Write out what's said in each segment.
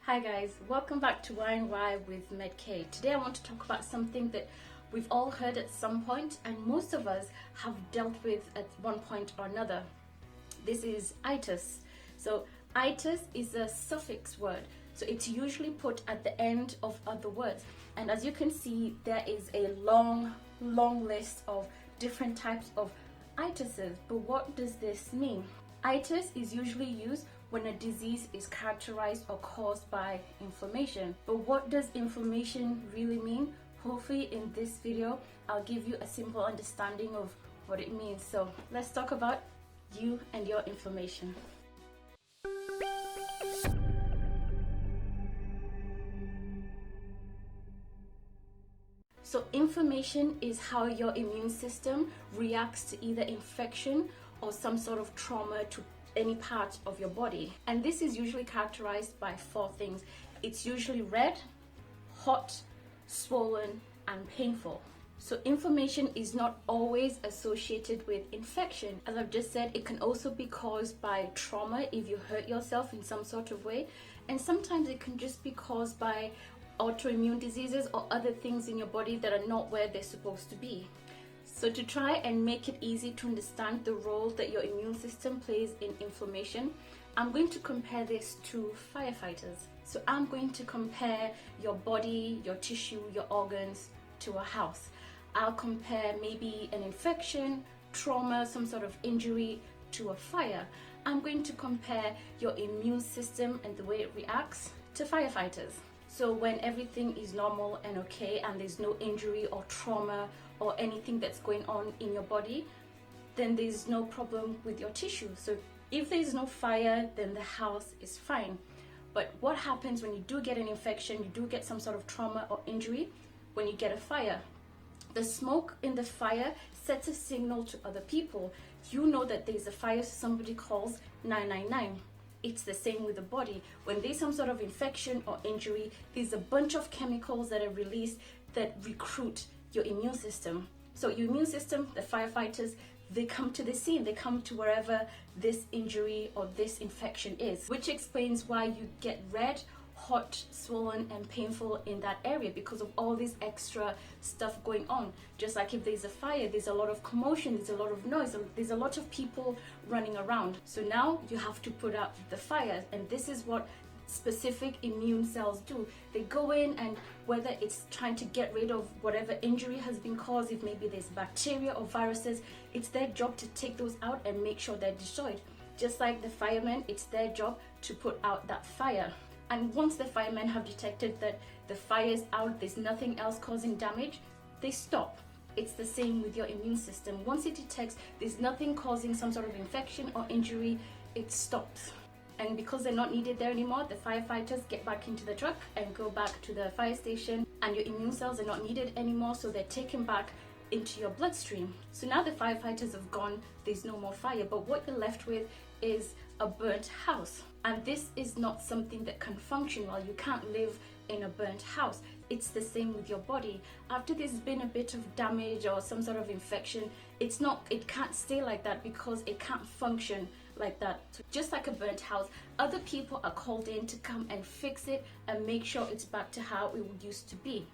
Hi guys, welcome back to Y&Y with MedK. Today I want to talk about something that we've all heard at some point and most of us have dealt with at one point or another. This is itis. So itis is a suffix word, so it's usually put at the end of other words. And as you can see, there is a long list of different types of itises. But what does this mean? Itis is usually used when a disease is characterized or caused by inflammation. But what does inflammation really mean? Hopefully in this video, I'll give you a simple understanding of what it means. So let's talk about you and your inflammation. So inflammation is how your immune system reacts to either infection or some sort of trauma to any part of your body. And this is usually characterized by four things. It's usually red, hot, swollen, and painful. So inflammation is not always associated with infection. As I've just said, it can also be caused by trauma if you hurt yourself in some sort of way. And sometimes it can just be caused by autoimmune diseases or other things in your body that are not where they're supposed to be. So to try and make it easy to understand the role that your immune system plays in inflammation, I'm going to compare this to firefighters. So I'm going to compare your body, your tissue, your organs to a house. I'll compare maybe an infection, trauma, some sort of injury to a fire. I'm going to compare your immune system and the way it reacts to firefighters. So when everything is normal and okay and there's no injury or trauma or anything that's going on in your body, then there's no problem with your tissue. So if there's no fire, then the house is fine. But what happens when you do get an infection, you do get some sort of trauma or injury, when you get a fire? The smoke in the fire sets a signal to other people. You know that there's a fire, so somebody calls 999. It's the same with the body. When there's some sort of infection or injury, there's a bunch of chemicals that are released that recruit your immune system. So your immune system, the firefighters, they come to the scene, they come to wherever this injury or this infection is, which explains why you get red, hot, swollen, and painful in that area because of all this extra stuff going on. Just like if there's a fire, there's a lot of commotion, there's a lot of noise, there's a lot of people running around. So now you have to put out the fire, and this is what specific immune cells do. They go in, and whether it's trying to get rid of whatever injury has been caused, if maybe there's bacteria or viruses, it's their job to take those out and make sure they're destroyed. Just like the firemen, it's their job to put out that fire. And once the firemen have detected that the fire is out, there's nothing else causing damage, they stop. It's the same with your immune system. Once it detects there's nothing causing some sort of infection or injury, it stops. And because they're not needed there anymore, the firefighters get back into the truck and go back to the fire station, and your immune cells are not needed anymore, so they're taken back into your bloodstream. So now the firefighters have gone, there's no more fire, but what you're left with is a burnt house. And this is not something that can function well. You can't live in a burnt house. It's the same with your body. After there's been a bit of damage or some sort of infection, it can't stay like that because it can't function like that. So just like a burnt house, other people are called in to come and fix it and make sure it's back to how it used to be.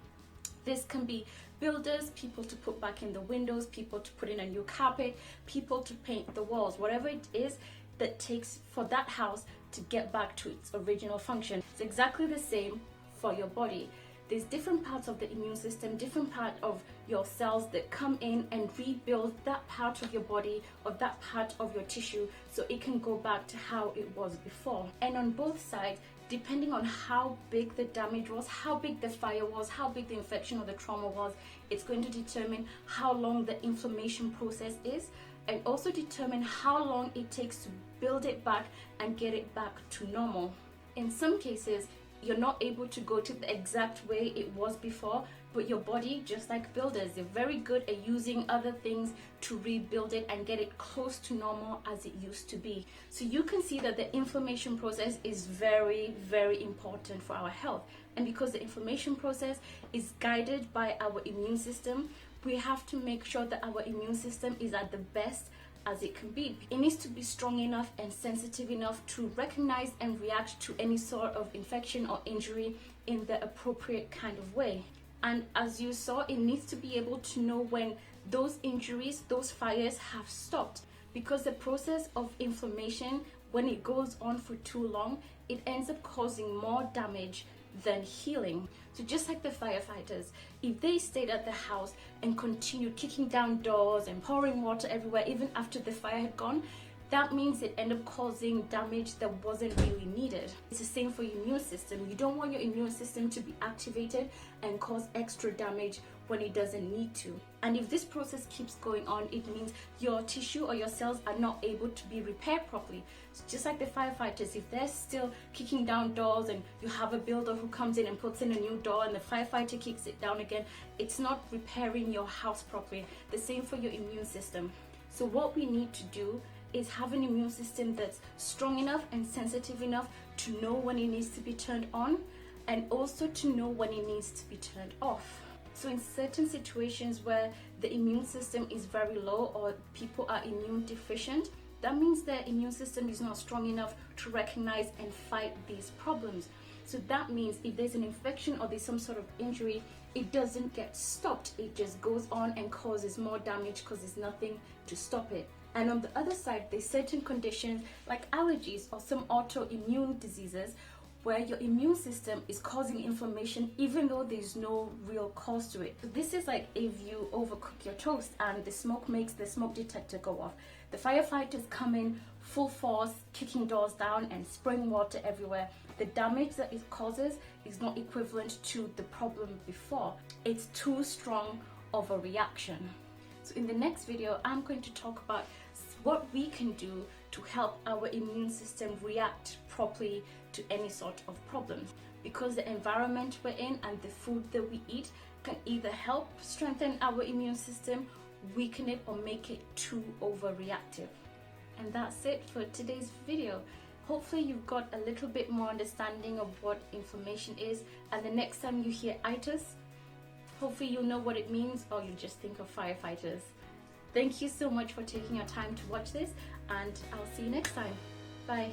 This can be builders, people to put back in the windows, people to put in a new carpet, people to paint the walls, whatever it is that takes for that house to get back to its original function. It's exactly the same for your body. There's different parts of the immune system, different part of your cells that come in and rebuild that part of your body or that part of your tissue so it can go back to how it was before. And on both sides, depending on how big the damage was, how big the fire was, how big the infection or the trauma was, it's going to determine how long the inflammation process is, and also determine how long it takes to build it back and get it back to normal. In some cases, you're not able to go to the exact way it was before, but your body, just like builders, they're very good at using other things to rebuild it and get it close to normal as it used to be. So you can see that the inflammation process is very important for our health. And because the inflammation process is guided by our immune system, we have to make sure that our immune system is at the best as it can be. It needs to be strong enough and sensitive enough to recognize and react to any sort of infection or injury in the appropriate kind of way. And as you saw, it needs to be able to know when those injuries, those fires have stopped, because the process of inflammation, when it goes on for too long, it ends up causing more damage than healing. So just like the firefighters, if they stayed at the house and continued kicking down doors and pouring water everywhere even after the fire had gone, that means it ended up causing damage that wasn't really needed. It's the same for your immune system. You don't want your immune system to be activated and cause extra damage when it doesn't need to. And if this process keeps going on, it means your tissue or your cells are not able to be repaired properly. So just like the firefighters, if they're still kicking down doors and you have a builder who comes in and puts in a new door and the firefighter kicks it down again, it's not repairing your house properly. The same for your immune system. So what we need to do is have an immune system that's strong enough and sensitive enough to know when it needs to be turned on, and also to know when it needs to be turned off. So in certain situations where the immune system is very low or people are immune deficient, that means their immune system is not strong enough to recognize and fight these problems. So that means if there's an infection or there's some sort of injury, it doesn't get stopped. It just goes on and causes more damage because there's nothing to stop it. And on the other side, there's certain conditions like allergies or some autoimmune diseases where your immune system is causing inflammation even though there's no real cause to it. So this is like if you overcook your toast and the smoke makes the smoke detector go off. The firefighters come in full force, kicking doors down and spraying water everywhere. The damage that it causes is not equivalent to the problem before. It's too strong of a reaction. So in the next video, I'm going to talk about what we can do to help our immune system react properly to any sort of problem. Because the environment we're in and the food that we eat can either help strengthen our immune system, weaken it, or make it too overreactive. And that's it for today's video. Hopefully you've got a little bit more understanding of what inflammation is, and the next time you hear itis, hopefully you'll know what it means, or you just think of firefighters. Thank you so much for taking your time to watch this, and I'll see you next time. Bye.